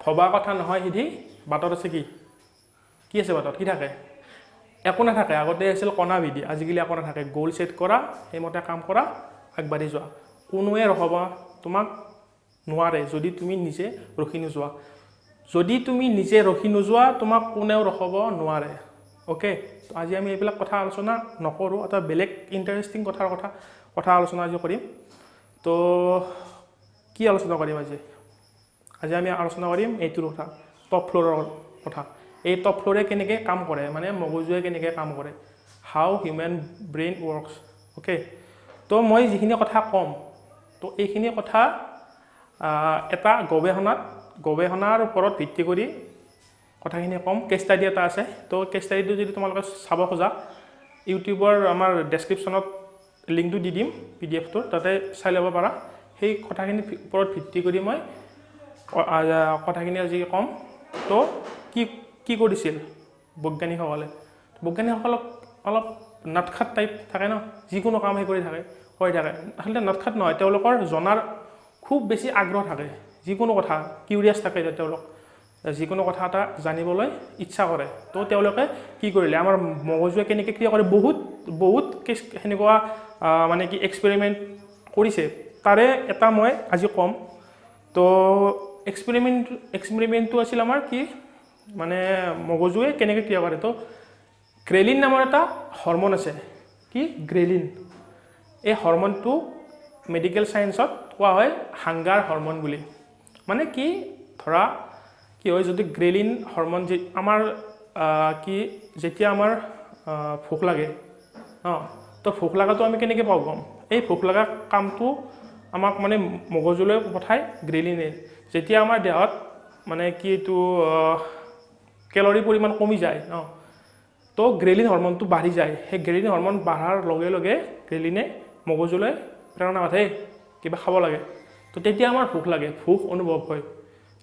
ভবা কথা নহয় সিধি বাটত আছে কি আছে বাটত কি থাকে একো নাথাকে আগতে আছিল কণা বিধি আজিকালি একো নাথাকে গ'ল ছেট কৰা সেইমতে কাম কৰা আগবাঢ়ি যোৱা কোনোৱে ৰখাব তোমাক নোৱাৰে যদি তুমি নিজে ৰখি নোযোৱা যদি তুমি নিজে ৰখি নোযোৱা তোমাক কোনেও ৰখাব নোৱাৰে ওকে তো আজি আমি এইবিলাক কথা আলোচনা নকৰোঁ এটা বেলেগ ইণ্টাৰেষ্টিং কথা আলোচনা আজি কৰিম তো কি আলোচনা কৰিম আজি আমি আলোচনা কৰিম এইটোৰ কথা টপ ফ্ল'ৰৰ কথা এই টপ ফ্ল'ৰে কেনেকৈ কাম কৰে মানে মগজুৱে কেনেকৈ কাম কৰে হাউ হিউমেন ব্ৰেইন ৱৰ্কছ ওকে তো মই যিখিনি কথা ক'ম তো এইখিনি কথা এটা গৱেষণাৰ ওপৰত ভিত্তি কৰি কথাখিনি ক'ম কেছ ষ্টাডি এটা আছে তো কেছ ষ্টাডিটো যদি তোমালোকে চাব খোজা ইউটিউবৰ আমাৰ ডেছক্ৰিপশ্যনত লিংকটো দি দিম PDF-টোৰ তাতে চাই ল'ব পাৰা সেই কথাখিনিৰ ওপৰত ভিত্তি কৰি মই কথাখিনি আজি ক'ম তো কি কৰিছিল বৈজ্ঞানিকসকলক অলপ নাটখাট টাইপ থাকে ন যিকোনো কাম কৰি থাকে আচলতে নাটখাট নহয় তেওঁলোকৰ জনাৰ খুব বেছি আগ্ৰহ থাকে যিকোনো কথা কিউৰিয়াছ থাকে তেওঁলোক যিকোনো কথা এটা জানিবলৈ ইচ্ছা কৰে তো তেওঁলোকে কি কৰিলে আমাৰ মগজুৱে কেনেকৈ ক্ৰিয়া কৰে বহুত সেনেকুৱা মানে কি এক্সপেৰিমেণ্ট কৰিছে তাৰে এটা মই আজি ক'ম তো এক্সপেৰিমেণ্টটো আছিল আমাৰ কি মানে মগজুৱে কেনেকৈ ক্ৰিয়া কৰে তো গ্ৰেলিন নামৰ এটা হৰম'ন আছে কি গ্ৰেলিন এই হৰম'নটো মেডিকেল চায়েন্সত কোৱা হয় হাংগাৰ হৰম'ন বুলি মানে কি ধৰা কি হয় যদি গ্ৰেলিন হৰম'ন আমাৰ কি যেতিয়া আমাৰ ভোক লাগে তো ভোক লগাটো আমি কেনেকৈ পাওঁ গম এই ভোক লগা কামটো আমাক মানে মগজুলৈ পঠায় গ্ৰেলিনে যেতিয়া আমাৰ দেহত মানে কি এইটো কেলৰি পৰিমাণ কমি যায় তো গ্ৰেলিন হৰম'নটো বাঢ়ি যায় সেই গ্ৰেলিন হৰম'ন বাঢ়াৰ লগে লগে গ্ৰেলিনে মগজুলৈ প্ৰেৰণা পঠায় কিবা খাব লাগে তো তেতিয়া আমাৰ ভোক অনুভৱ হয়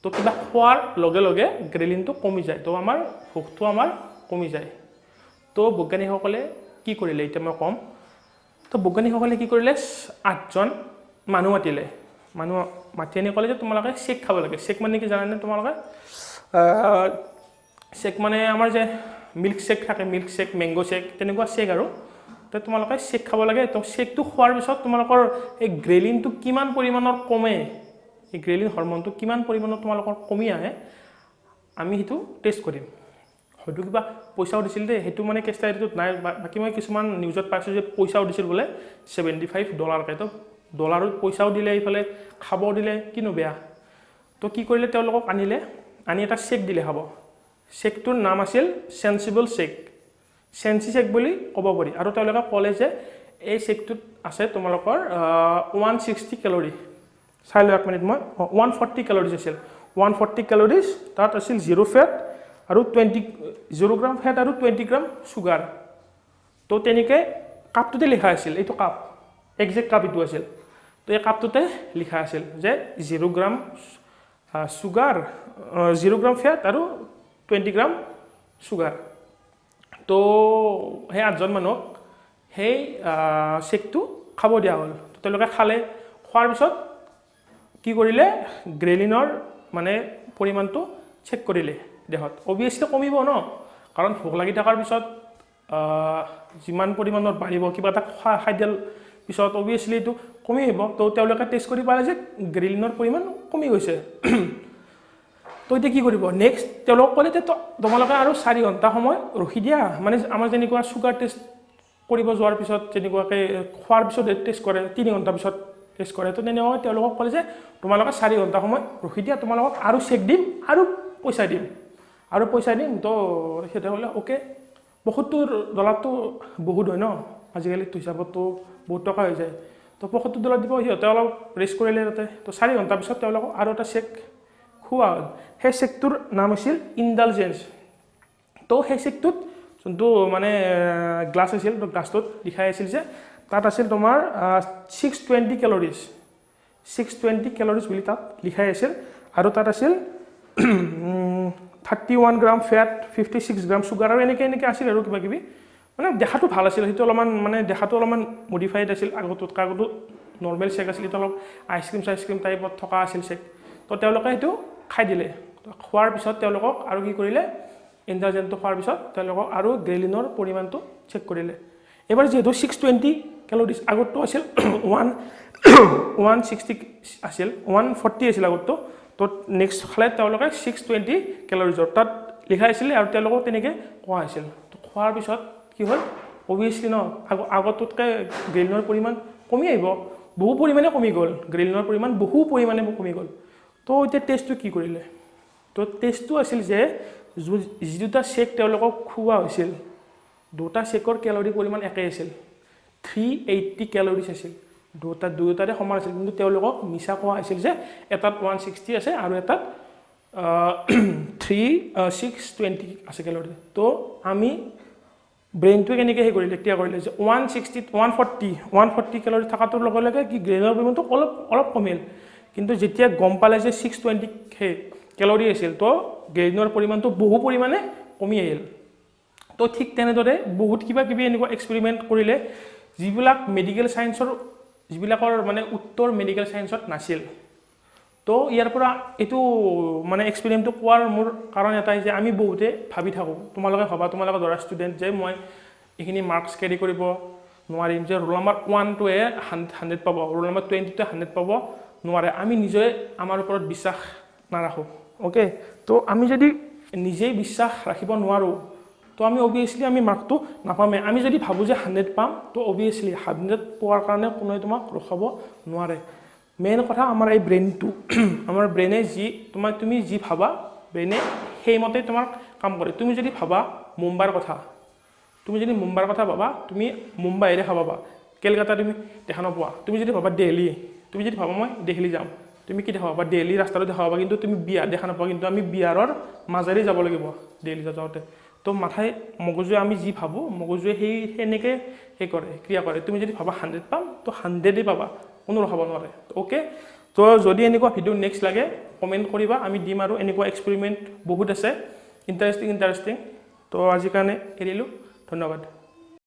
তো কিবা খোৱাৰ লগে লগে গ্ৰেলিনটো কমি যায় তো আমাৰ ভোকটো আমাৰ কমি যায় তো বৈজ্ঞানিকসকলে কি কৰিলে এতিয়া মই ক'ম তো বৈজ্ঞানিকসকলে কি কৰিলে 8জন মানুহ মাতি আনি ক'লে যে তোমালোকে চেক খাব লাগে চেক মানে কি জানানে তোমালোকে চেক মানে আমাৰ যে মিল্ক চেক থাকে মিল্ক চেক মেংগ' চেক তেনেকুৱা চেক আৰু তো তোমালোকে চেক খাব লাগে তো চেকটো খোৱাৰ পিছত তোমালোকৰ এই গ্ৰেলিনটো কিমান পৰিমাণৰ কমে এই গ্ৰেলিন হৰম'নটো কিমান পৰিমাণৰ তোমালোকৰ কমি আহে আমি সেইটো টেষ্ট কৰিম হয়তো কিবা পইচাও দিছিল দেই সেইটো মানে কেছ ষ্টাডিটোত নাই বাকী মই কিছুমান নিউজত পাইছোঁ যে পইচাও দিছিল বোলে $75 তো ডলাৰত পইচাও দিলে এইফালে খাব দিলে কিনো বেয়া তো কি কৰিলে তেওঁলোকক আনি এটা চেক দিলে খাব চেকটোৰ নাম আছিল চেনচিবল চেঞ্চি চেক বুলি ক'ব পাৰি আৰু তেওঁলোকে ক'লে যে এই চেকটোত আছে তোমালোকৰ 160 কেলৰি চাই লওক 1 মিনিট মই 140 কেলৰিজ আছিল 140 কেলৰিজ তাত আছিল 0 ফেট আৰু 0 গ্ৰাম ফেট আৰু 20 গ্ৰাম চুগাৰ তো তেনেকৈ কাপটোতে লিখা আছিল এইটো কাপ একজেক্ট কাপ এইটো আছিল তো এই কাপটোতে লিখা আছিল যে 0 গ্ৰাম চুগাৰ 0 গ্ৰাম ফেট আৰু 20 গ্ৰাম চুগাৰ তো সেই 8জন মানুহক সেই চেকটো খাব দিয়া হ'ল তেওঁলোকে খোৱাৰ পিছত কি কৰিলে গ্ৰেলিনৰ মানে পৰিমাণটো চেক কৰিলে দেহত অবভিয়াছলি কমিব ন কাৰণ ভোক লাগি থকাৰ পিছত যিমান পৰিমাণৰ বাঢ়িব কিবা এটা খাই দিয়াৰ পিছত অবভিয়াছলি এইটো কমি আহিব তো তেওঁলোকে টেষ্ট কৰি পালে যে গ্ৰেলিনৰ পৰিমাণ কমি গৈছে তো এতিয়া কি কৰিব নেক্সট তেওঁলোকক ক'লে যে তোমালোকে আৰু 4 ঘণ্টা সময় ৰখি দিয়া মানে আমাৰ যেনেকুৱা চুগাৰ টেষ্ট কৰিব যোৱাৰ পিছত যেনেকুৱাকৈ খোৱাৰ পিছত টেষ্ট কৰে 3 ঘণ্টা পিছত টেষ্ট কৰে তো তেনেকুৱা তেওঁলোকক ক'লে যে তোমালোকে 4 ঘণ্টা সময় ৰখি দিয়া তোমালোকক আৰু চেক দিম আৰু পইচা দিম তো সিহঁতে হ'লে অ'কে $75 বহুত হয় ন আজিকালিতো হিচাপততো বহুত টকা হৈ যায় তো $75 দিব সিহঁতে অলপ ৰেষ্ট কৰিলে তাতে তো 4 ঘণ্টা পিছত তেওঁলোকক আৰু এটা চেক খোৱা হ'ল সেই চেকটোৰ নাম আছিল ইণ্ডালজেঞ্চ তো সেই চেকটোত যোনটো মানে গ্লাছ আছিল তো গ্লাছটোত লিখাই আছিল যে তাত আছিল তোমাৰ 620 কেলৰিজ বুলি তাত লিখাই আছিল আৰু তাত আছিল 31 গ্ৰাম ফেট 56 গ্ৰাম চুগাৰ আৰু এনেকৈ আছিল আৰু কিবা কিবি মানে দেখাটো ভাল আছিল সেইটো অলপমান মডিফাইড আছিল আগতো নৰ্মেল চেক আছিল সেইটো অলপ আইচক্ৰীম টাইপত থকা আছিল চেক তো তেওঁলোকে সেইটো খাই দিলে খোৱাৰ পিছত তেওঁলোকক আৰু কি কৰিলে ইন্দ্ৰাজেনটো খোৱাৰ পিছত তেওঁলোকক আৰু গ্ৰেলিনৰ পৰিমাণটো চেক কৰিলে এবাৰ যেহেতু 620 কেলৰিজ আগতটো আছিল 160 আছিল 140 আছিল আগতটো তো নেক্সট খালে তেওঁলোকে 620 কেলৰিজৰ তাত লিখা আছিল আৰু তেওঁলোকক তেনেকৈ কোৱা হৈছিল তো খোৱাৰ পিছত কি হ'ল অবভিয়াছলি ন আগততকৈ গ্ৰেলিনৰ পৰিমাণ কমি আহিব বহু পৰিমাণে কমি গ'ল গ্ৰেলিনৰ পৰিমাণ বহু পৰিমাণে কমি গ'ল তো এতিয়া টেষ্টটো কি কৰিলে তো টেষ্টটো আছিল যে যি দুটা চেক তেওঁলোকক খুওৱা হৈছিল দুটা চেকৰ কেলৰি পৰিমাণ একেই আছিল 380 কেলৰিজ আছিল দুটাৰে সমান আছিল কিন্তু তেওঁলোকক মিছা কোৱা হৈছিল যে এটাত 160 আছে আৰু এটাত 620 আছে কেলৰি তো আমি ব্ৰেইনটোৱে কেনেকৈ সেই কৰিলে ক্লিয়াৰ কৰিলে যে 140 কেলৰি থকাটোৰ লগে লগে কি গ্ৰেইনৰ পৰিমাণটো অলপ কমিল কিন্তু যেতিয়া গম পালে যে 620 কেলৰি আছিল তো গ্ৰেইনৰ পৰিমাণটো বহু পৰিমাণে কমি আহিল তো ঠিক তেনেদৰে বহুত কিবা কিবি এনেকুৱা এক্সপেৰিমেণ্ট কৰিলে যিবিলাক মেডিকেল সায়েন্সৰ যিবিলাকৰ মানে উত্তৰ মেডিকেল সায়েন্সত নাছিল তো ইয়াৰ পৰা এইটো মানে এক্সপেৰিমেণ্টটো কোৱাৰ মোৰ কাৰণ এটাই যে আমি বহুতে ভাবি থাকোঁ তোমালোকে ভাবা তোমালোকে ধৰা ষ্টুডেণ্ট যে মই এইখিনি মাৰ্কছ কেৰি কৰিব নোৱাৰিম যে ৰোল নম্বৰ 1টোৱে 100 পাব ৰোল নম্বৰ 20টোৱে 100 পাব নোৱাৰে আমি নিজে আমাৰ ওপৰত বিশ্বাস নাৰাখোঁ ওকে তো আমি যদি নিজেই বিশ্বাস ৰাখিব নোৱাৰোঁ তো আমি অবভিয়াছলি আমি মাৰ্কটো নাপামেই আমি যদি ভাবোঁ যে 100 পাম তো অবভিয়াছলি 100 পোৱাৰ কাৰণে কোনোৱে তোমাক ৰখাব নোৱাৰে মেইন কথা আমাৰ এই ব্ৰেইনটো আমাৰ ব্ৰেইনে যি তুমি যি ভাবা ব্ৰেইনে সেইমতে তোমাৰ কাম কৰে তুমি যদি ভাবা মুম্বাইৰ কথা ভাবা তুমি মুম্বাইৰে খাবা কেলকাতা তুমি দেখা নোপোৱা তুমি যদি ভাবা দিল্লী তুমি যদি ভাবা মই দিল্লী যাম তুমি কি দেখা পাবা দিল্লী ৰাস্তাটো দেখা পাবা কিন্তু তুমি বিহাৰ দেখা নাপাবা কিন্তু আমি বিহাৰৰ মাজেৰে যাব লাগিব দিল্লী যাওঁতে তো মাথাই মগজুৱে আমি যি ভাবো মগজুৱে সেনেকৈ কৰে ক্ৰিয়া কৰে তুমি যদি ভাবা 100 পাম তো 100 পাবা কোনো ৰখাব নোৱাৰে ওকে তো যদি এনেকুৱা ভিডিঅ' নেক্সট লাগে কমেণ্ট কৰিবা আমি দিম আৰু এনেকুৱা এক্সপেৰিমেণ্ট বহুত আছে ইণ্টাৰেষ্টিং তো আজিৰ কাৰণে এৰিলোঁ ধন্যবাদ